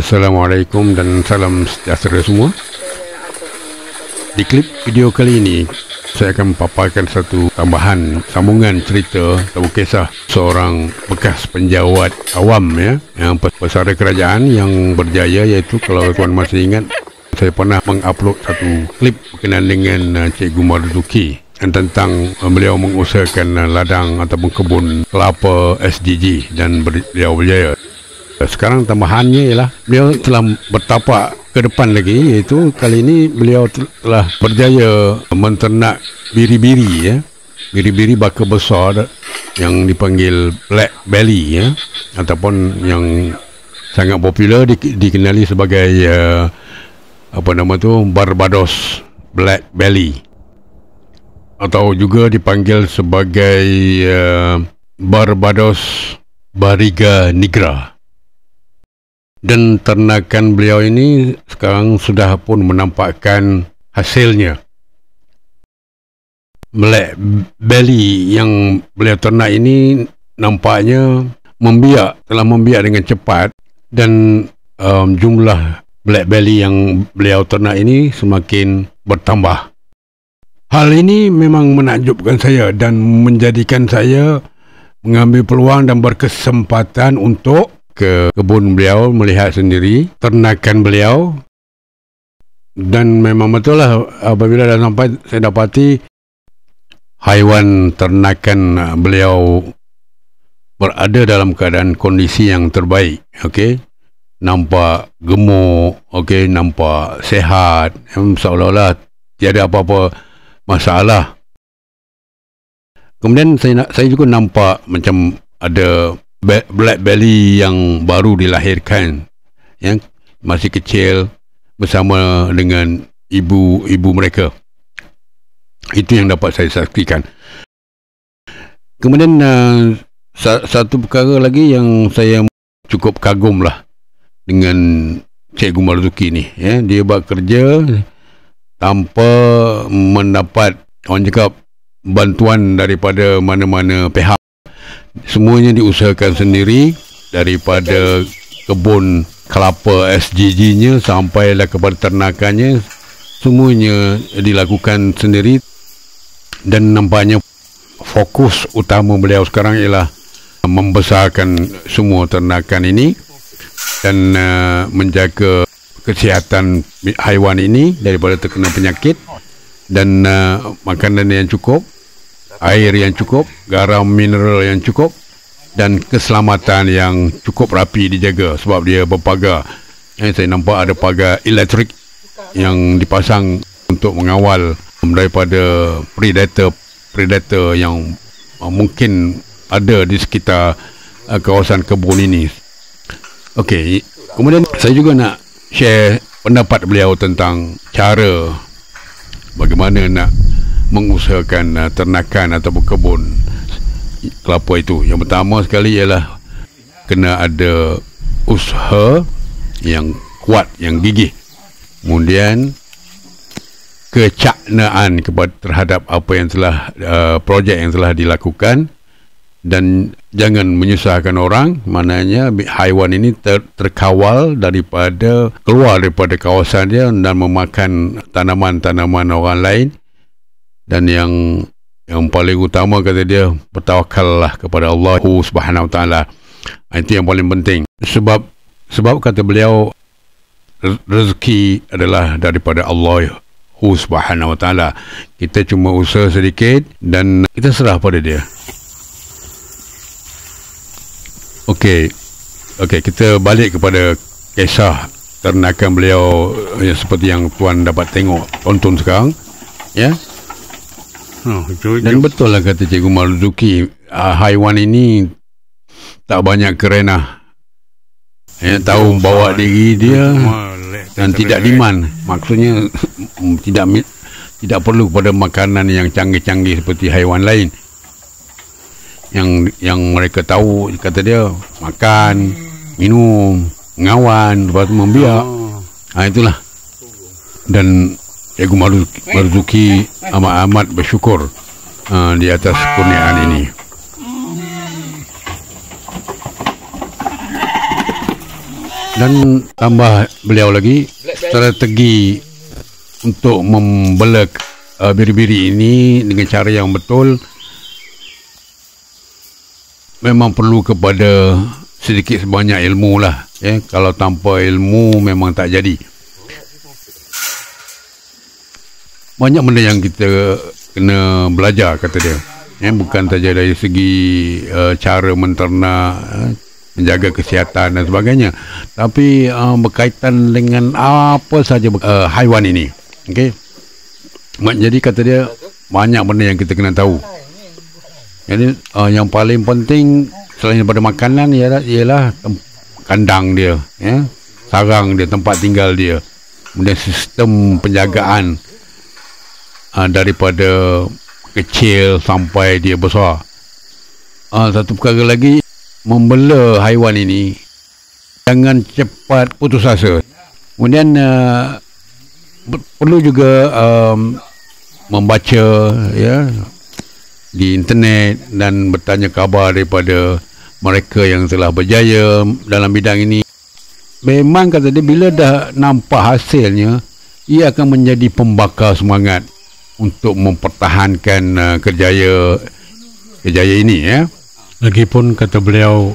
Assalamualaikum dan salam sejahtera semua. Di klip video kali ini, saya akan memaparkan satu tambahan sambungan cerita atau kisah seorang bekas penjawat awam yang pesara kerajaan yang berjaya, iaitu kalau tuan masih ingat, saya pernah mengupload satu klip berkenaan dengan Cikgu Marzuki tentang beliau mengusahakan ladang ataupun kebun kelapa SGG dan beliau berjaya. Sekarang tambahannya ialah beliau telah bertapak ke depan lagi, iaitu kali ini beliau telah berjaya menternak biri-biri biri-biri baka besar yang dipanggil black belly ataupun yang sangat popular dikenali sebagai Barbados black belly, atau juga dipanggil sebagai Barbados Barriga Nigra. Dan ternakan beliau ini sekarang sudah pun menampakkan hasilnya. Black belly yang beliau ternak ini nampaknya telah membiak dengan cepat, dan jumlah black belly yang beliau ternak ini semakin bertambah. Hal ini memang menakjubkan saya dan menjadikan saya mengambil peluang dan berkesempatan untuk ke kebun beliau, melihat sendiri ternakan beliau. Dan memang betul lah, apabila dah sampai, saya dapati haiwan ternakan beliau berada dalam keadaan kondisi yang terbaik. Nampak gemuk, nampak sehat, seolah-olah tiada apa-apa masalah. Kemudian saya juga nampak macam ada black belly yang baru dilahirkan, yang masih kecil bersama dengan ibu mereka. Itu yang dapat saya saksikan. Kemudian satu perkara lagi yang saya cukup kagum lah dengan Cikgu Marzuki ni, dia buat kerja tanpa mendapat, orang cakap, bantuan daripada mana-mana pihak. Semuanya diusahakan sendiri, daripada kebun kelapa SGG-nya sampailah kepada ternakannya, semuanya dilakukan sendiri. Dan nampaknya fokus utama beliau sekarang ialah membesarkan semua ternakan ini dan menjaga kesihatan haiwan ini daripada terkena penyakit, dan makanan yang cukup, air yang cukup, garam mineral yang cukup, dan keselamatan yang cukup rapi dijaga, sebab dia berpagar. Saya nampak ada pagar elektrik yang dipasang untuk mengawal daripada predator yang mungkin ada di sekitar kawasan kebun ini. Kemudian saya juga nak share pendapat beliau tentang cara bagaimana nak mengusahakan ternakan ataupun kebun kelapa itu. Yang pertama sekali ialah kena ada usaha yang kuat, yang gigih. Kemudian kecaknaan terhadap apa yang telah projek yang telah dilakukan, dan jangan menyusahkan orang. Maknanya haiwan ini terkawal keluar daripada kawasan dia dan memakan tanaman-tanaman orang lain. Dan yang paling utama, kata dia, bertawakallah kepada Allah Subhanahu Wa Taala. Itu yang paling penting. Sebab kata beliau, rezeki adalah daripada Allah Subhanahu Wa Taala. Kita cuma usaha sedikit dan kita serah pada dia. Kita balik kepada kisah ternakan beliau seperti yang tuan dapat tonton sekarang, Dan betul lah kata Cikgu Marzuki, haiwan ini tak banyak kerenah, tahu bawa diri dia dan tidak demand. Maksudnya tidak perlu kepada makanan yang canggih-canggih seperti haiwan lain yang mereka tahu, kata dia, makan, minum, mengawan, lepas tu membiak. Itulah. Dan Cikgu Marzuki amat bersyukur di atas kurniaan ini. Dan tambah beliau lagi, strategi untuk membela biri-biri ini dengan cara yang betul memang perlu kepada sedikit sebanyak ilmu lah. Kalau tanpa ilmu memang tak jadi. Banyak benda yang kita kena belajar, kata dia. Bukan saja dari segi cara menternak, menjaga kesihatan dan sebagainya, tapi berkaitan dengan apa saja haiwan ini. Okey. Jadi kata dia banyak benda yang kita kena tahu. Jadi yang paling penting selain daripada makanan ialah kandang dia, sarang dia, tempat tinggal dia, kemudian sistem penjagaan daripada kecil sampai dia besar. Satu perkara lagi, membela haiwan ini jangan cepat putus asa. Kemudian perlu juga membaca di internet dan bertanya khabar daripada mereka yang telah berjaya dalam bidang ini. Memang kata dia, bila dah nampak hasilnya, ia akan menjadi pembakar semangat untuk mempertahankan kejaya ini. Lagipun kata beliau,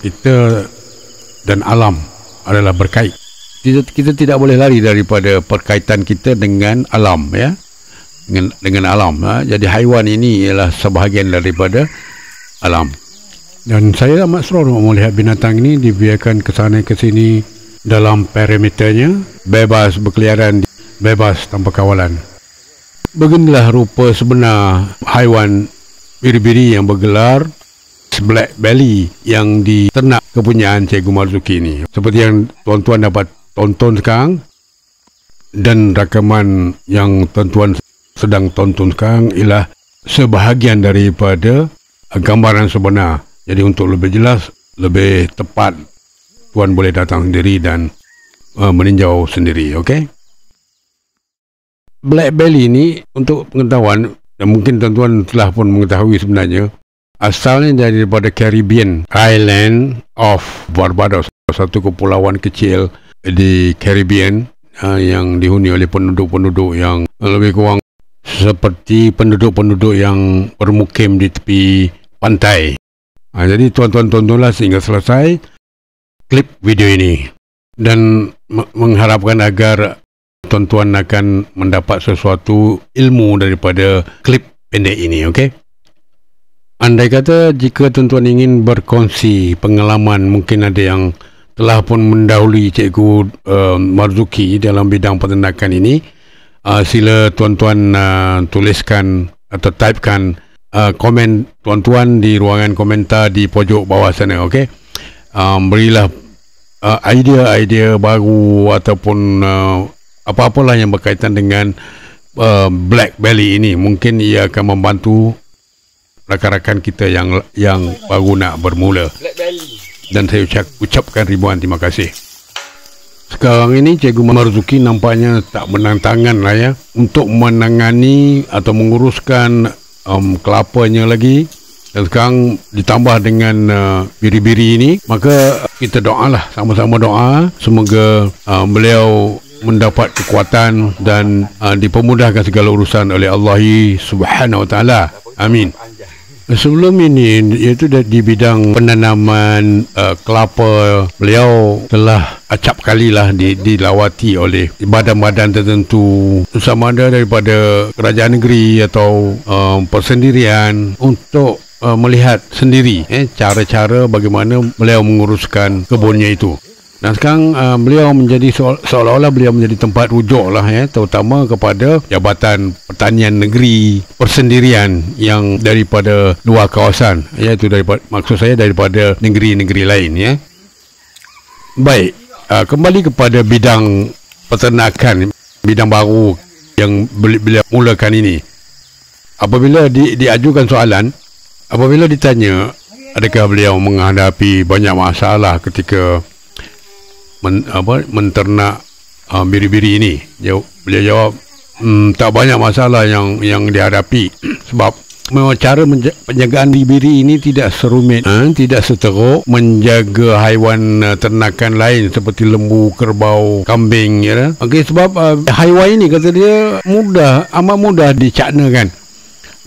kita dan alam adalah berkait. Kita tidak boleh lari daripada perkaitan kita dengan alam, dengan alam. Jadi haiwan ini ialah sebahagian daripada alam. Dan saya amat seronok melihat binatang ini dibiarkan ke sana ke sini dalam perimeternya, bebas berkeliaran, bebas tanpa kawalan. Beginilah rupa sebenar haiwan biri-biri yang bergelar black belly yang diternak kepunyaan Cikgu Marzuki ini. Seperti yang tuan-tuan dapat tonton sekarang, dan rakaman yang tuan-tuan sedang tonton sekarang ialah sebahagian daripada gambaran sebenar. Jadi untuk lebih jelas, lebih tepat, tuan boleh datang sendiri dan meninjau sendiri. Okey? Black belly ini, untuk pengetahuan, dan mungkin tuan-tuan telah pun mengetahui sebenarnya, asalnya daripada Caribbean Island of Barbados, satu kepulauan kecil di Caribbean yang dihuni oleh penduduk-penduduk yang lebih kurang seperti penduduk-penduduk yang bermukim di tepi pantai. Jadi tuan-tuan tontonlah sehingga selesai klip video ini, dan mengharapkan agar tuan-tuan akan mendapat sesuatu ilmu daripada klip pendek ini. Okey? Andai kata jika tuan-tuan ingin berkongsi pengalaman, mungkin ada yang telah pun mendahului Cikgu Marzuki dalam bidang peternakan ini, sila tuan-tuan tuliskan atau typekan komen tuan-tuan di ruangan komentar di pojok bawah sana. Okey? Berilah idea-idea baru ataupun apa-apalah yang berkaitan dengan black belly ini. Mungkin ia akan membantu rakan-rakan kita yang baru nak bermula. Dan saya ucapkan ribuan terima kasih. Sekarang ini Cikgu Marzuki nampaknya tak menang tangan lah untuk menangani atau menguruskan kelapanya lagi. Dan sekarang ditambah dengan biri-biri ini, maka kita doalah, sama-sama doa semoga beliau mendapat kekuatan dan dipermudahkan segala urusan oleh Allah Subhanahu Wa Taala. Amin. Sebelum ini, iaitu di bidang penanaman kelapa, beliau telah acap kalilah dilawati oleh badan-badan tertentu, sama ada daripada kerajaan negeri atau persendirian, untuk melihat sendiri cara-cara bagaimana beliau menguruskan kebunnya itu. Dan sekarang beliau menjadi seolah-olah beliau menjadi tempat rujuk lah, terutama kepada Jabatan Pertanian Negeri Persendirian yang daripada luar kawasan, iaitu maksud saya daripada negeri-negeri lain. Baik, kembali kepada bidang peternakan, bidang baru yang beliau mulakan ini. Apabila diajukan soalan, apabila ditanya adakah beliau menghadapi banyak masalah ketika menternak biri-biri ini, beliau jawab tak banyak masalah yang dihadapi sebab memang cara penjagaan bibiri ini tidak serumit, tidak seteruk menjaga haiwan ternakan lain seperti lembu, kerbau, kambing, ya. Okey, sebab haiwan ini kata dia amat mudah dicaknakan.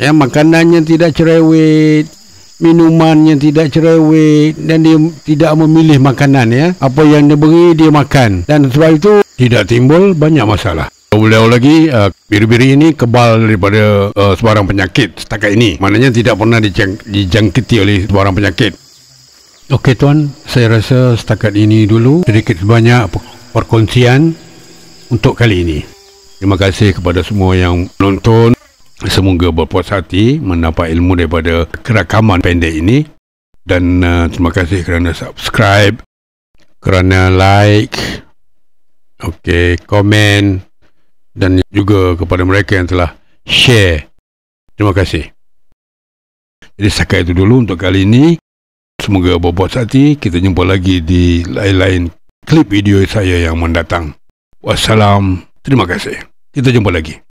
Ya, makanannya tidak cerewet, minumannya tidak cerewet, dan dia tidak memilih makanan, ya. Apa yang dia beri dia makan, dan sebab itu tidak timbul banyak masalah. Beliau lagi, biri-biri ini kebal daripada sebarang penyakit setakat ini. Maknanya tidak pernah dijangkiti oleh sebarang penyakit. Okey tuan, saya rasa setakat ini dulu sedikit sebanyak perkongsian untuk kali ini. Terima kasih kepada semua yang menonton. Semoga berpuas hati mendapat ilmu daripada kerakaman pendek ini. Dan terima kasih kerana subscribe, kerana like, komen, dan juga kepada mereka yang telah share. Terima kasih. Jadi setakat itu dulu untuk kali ini. Semoga berpuas hati. Kita jumpa lagi di lain-lain klip video saya yang mendatang. Wassalam. Terima kasih. Kita jumpa lagi.